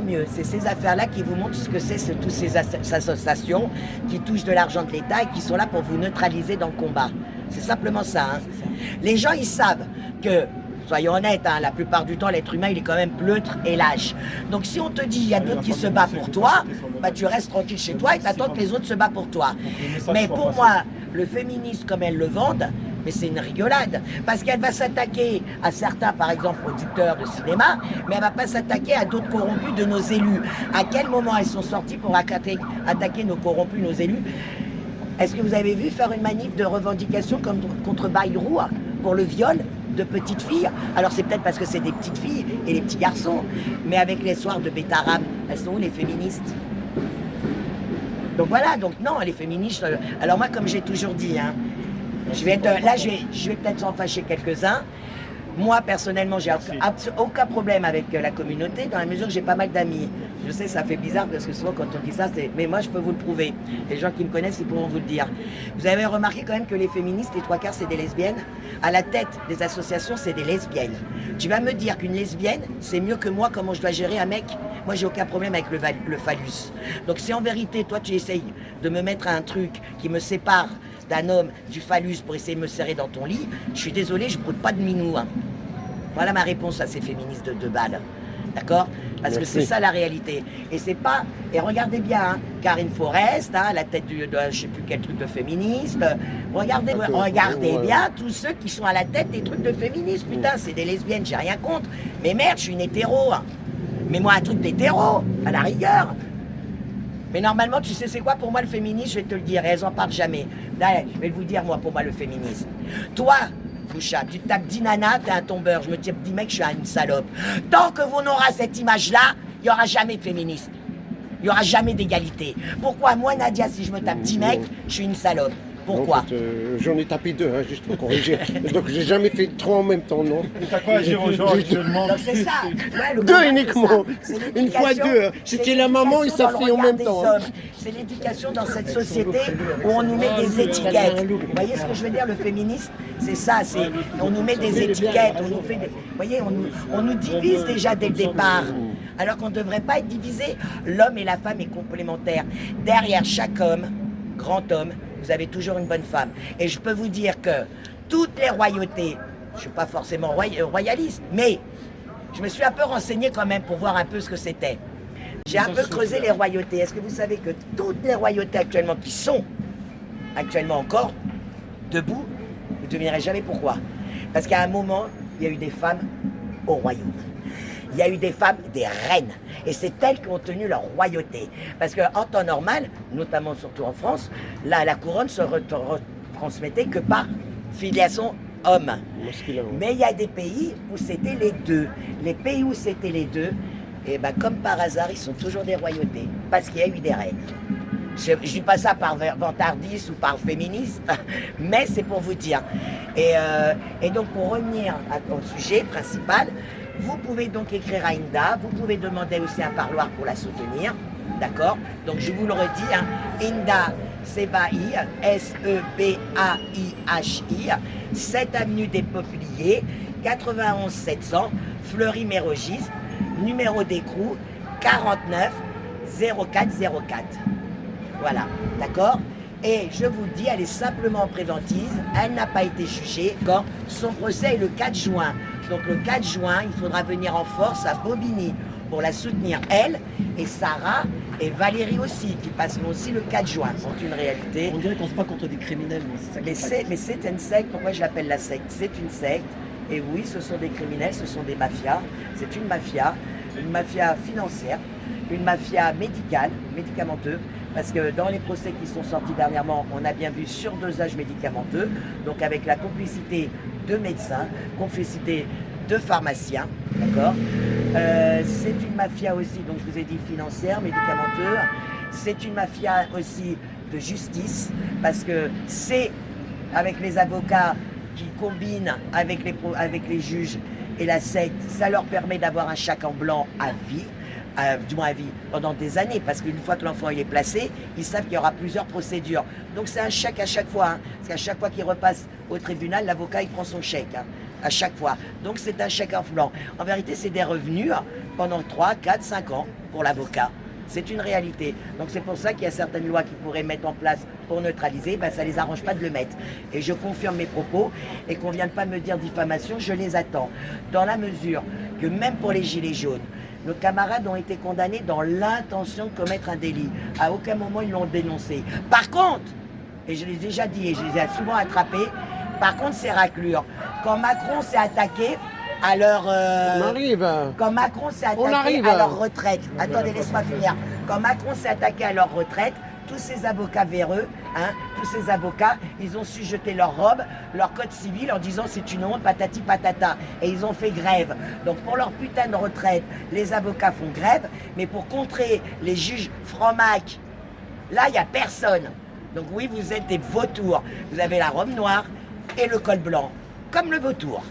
mieux. C'est ces affaires-là qui vous montrent ce que c'est toutes ces associations qui touchent de l'argent de l'État et qui sont là pour vous neutraliser dans le combat. C'est simplement ça. Hein. Les gens, ils savent que, soyons honnêtes, hein, la plupart du temps, l'être humain, il est quand même pleutre et lâche. Donc si on te dit, il y a d'autres qui se battent pour toi, bah, tu restes tranquille chez toi et tu attends que les autres se battent pour toi. Mais pour moi, le féminisme, comme elles le vendent, mais c'est une rigolade. Parce qu'elle va s'attaquer à certains, par exemple, producteurs de cinéma, mais elle ne va pas s'attaquer à d'autres corrompus de nos élus. À quel moment elles sont sorties pour attaquer nos corrompus, nos élus? Est-ce que vous avez vu faire une manif de revendication contre Bayrou pour le viol de petites filles? Alors c'est peut-être parce que c'est des petites filles et les petits garçons, mais avec les soirs de Bétarab, elles sont où les féministes? Donc voilà, donc non, les féministes... Alors moi, comme j'ai toujours dit, hein, je vais peut-être en fâcher quelques-uns. Moi, personnellement, j'ai aucun problème avec la communauté, dans la mesure que j'ai pas mal d'amis. Je sais, ça fait bizarre, parce que souvent, quand on dit ça, c'est... Mais moi, je peux vous le prouver. Les gens qui me connaissent, ils pourront vous le dire. Vous avez remarqué quand même que les féministes, les 3/4, c'est des lesbiennes. À la tête des associations, c'est des lesbiennes. Tu vas me dire qu'une lesbienne, c'est mieux que moi, comment je dois gérer un mec? Moi, j'ai aucun problème avec le phallus. Donc, si en vérité, toi, tu essayes de me mettre un truc qui me sépare d'un homme du phallus pour essayer de me serrer dans ton lit, je suis désolé, je ne broute pas de minou. Hein. Voilà ma réponse à ces féministes de 2 balles. D'accord? Parce que c'est ça la réalité. Et c'est pas... Et regardez bien, hein, Karine Forest, hein, la tête de je sais plus quel truc de féministe. Regardez bien tous ceux qui sont à la tête des trucs de féminisme. Putain, c'est des lesbiennes, j'ai rien contre. Mais merde, je suis une hétéro. Hein. Mets-moi un truc d'hétéro, à la rigueur. Mais normalement, tu sais c'est quoi pour moi le féminisme? Je vais te le dire, et elles en parlent jamais. Là, je vais vous dire moi pour moi le féminisme. Toi, Foucha, tu tapes 10 nanas, t'es un tombeur. Je me dis mec, je suis une salope. Tant que vous n'aurez cette image-là, il n'y aura jamais de féminisme. Il n'y aura jamais d'égalité. Pourquoi moi, Nadia, si je me tape 10 mecs, je suis une salope? Pourquoi? En fait, j'en ai tapé 2, hein, juste pour corriger. Donc j'ai jamais fait 3 en même temps, non? Mais t'as quoi à dire aux gens actuellement? Donc c'est ça. Ouais, 2 uniquement. Une fois 2. C'était la maman et sa fille en même temps. Hein. C'est l'éducation dans cette société où on nous met des étiquettes. Vous voyez ce que je veux dire? Le féminisme, c'est ça. On nous met des étiquettes. On nous fait des, vous voyez, on nous divise déjà dès le départ. Alors qu'on ne devrait pas être divisé. L'homme et la femme est complémentaire. Derrière chaque homme, grand homme, vous avez toujours une bonne femme. Et je peux vous dire que toutes les royautés, je ne suis pas forcément royaliste, mais je me suis un peu renseigné quand même pour voir un peu ce que c'était. J'ai un peu creusé les royautés. Est-ce que vous savez que toutes les royautés actuellement qui sont actuellement encore debout, vous ne devinerez jamais pourquoi. Parce qu'à un moment, il y a eu des femmes au royaume. Il y a eu des femmes, des reines. Et c'est elles qui ont tenu leur royauté. Parce qu'en temps normal, notamment surtout en France, là, la couronne se retransmettait que par filiation homme. Mais il y a des pays où c'était les deux. Les pays où c'était les deux, et ben, comme par hasard, ils sont toujours des royautés. Parce qu'il y a eu des reines. Je ne dis pas ça par vantardise ou par féminisme, mais c'est pour vous dire. Et donc, pour revenir au sujet principal, vous pouvez donc écrire à Inda, vous pouvez demander aussi un parloir pour la soutenir, d'accord? Donc je vous le redis, hein, Inda Sebahi, Sebahi, 7 avenue des Peupliers, 91 700, Fleury-Mérogis, numéro d'écrou 49 0404. Voilà, d'accord? Et je vous le dis, elle est simplement en préventive, elle n'a pas été jugée. Quand son procès est le 4 juin. Donc le 4 juin, il faudra venir en force à Bobigny pour la soutenir, elle, et Sarah et Valérie aussi, qui passeront aussi le 4 juin. C'est une réalité. On dirait qu'on se bat contre des criminels, mais c'est ça. Mais c'est une secte, pourquoi je l'appelle la secte? C'est une secte, et oui, ce sont des criminels, ce sont des mafias. C'est une mafia financière, une mafia médicale, médicamenteuse, parce que dans les procès qui sont sortis dernièrement, on a bien vu surdosage médicamenteux, donc avec la complicité de médecins, complicité de pharmaciens, d'accord? C'est une mafia aussi, donc je vous ai dit financière, médicamenteuse, c'est une mafia aussi de justice, parce que c'est avec les avocats qui combinent avec les juges et la secte, ça leur permet d'avoir un chèque en blanc à vie, du moins à vie, pendant des années, parce qu'une fois que l'enfant il est placé, ils savent qu'il y aura plusieurs procédures. Donc c'est un chèque à chaque fois, hein, parce qu'à chaque fois qu'il repasse au tribunal, l'avocat il prend son chèque. Hein. à chaque fois. Donc c'est un chèque en blanc. En vérité, c'est des revenus pendant 3, 4, 5 ans pour l'avocat. C'est une réalité. Donc c'est pour ça qu'il y a certaines lois qui pourraient mettre en place pour neutraliser, ça ne les arrange pas de le mettre. Et je confirme mes propos, et qu'on ne vienne pas me dire diffamation, je les attends. Dans la mesure que même pour les gilets jaunes, nos camarades ont été condamnés dans l'intention de commettre un délit. À aucun moment ils l'ont dénoncé. Par contre, et je l'ai déjà dit et je les ai souvent attrapés, par contre c'est raclure. Quand Macron s'est attaqué à leur... On arrive. Quand Macron s'est attaqué à leur retraite, attendez, laisse-moi finir. Quand Macron s'est attaqué à leur retraite, tous ces avocats véreux, tous ces avocats, ils ont su jeter leur robe, leur code civil en disant c'est une honte, patati patata. Et ils ont fait grève. Donc pour leur putain de retraite, les avocats font grève, mais pour contrer les juges francs-mac, là il n'y a personne. Donc oui, vous êtes des vautours. Vous avez la robe noire et le col blanc, comme le vautour.